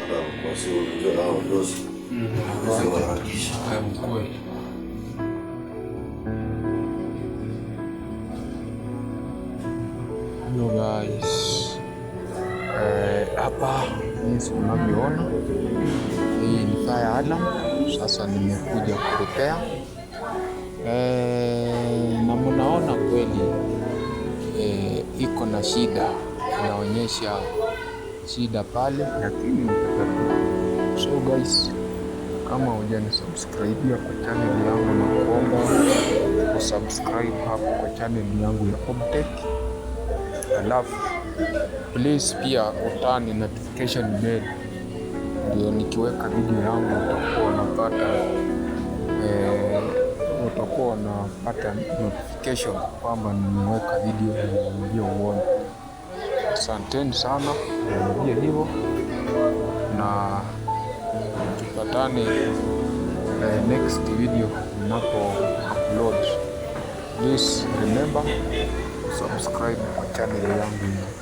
kwa sababu unajua hao dosi wanaharakisha kweli. Hello guys, hapa jinsi unavyoona hii ni fire alarm. Sasa nimekuja kurepair na mnaona kweli iko na shida, inaonyesha shida pale, lakini nitatatua. So guys, kama hujanisubscribe kwa channel yangu, na kuomba usubscribe hapo kwa channel yangu ya Hobtech. Alafu please pia utani notification bell, ndio nikiweka video yangu utakuwa unapata notification kwamba nimeweka video ndio uone. Asanteni sana, ndio hivyo, na tupatane next video ninapo upload. Please remember subscribe kwa channel yangu.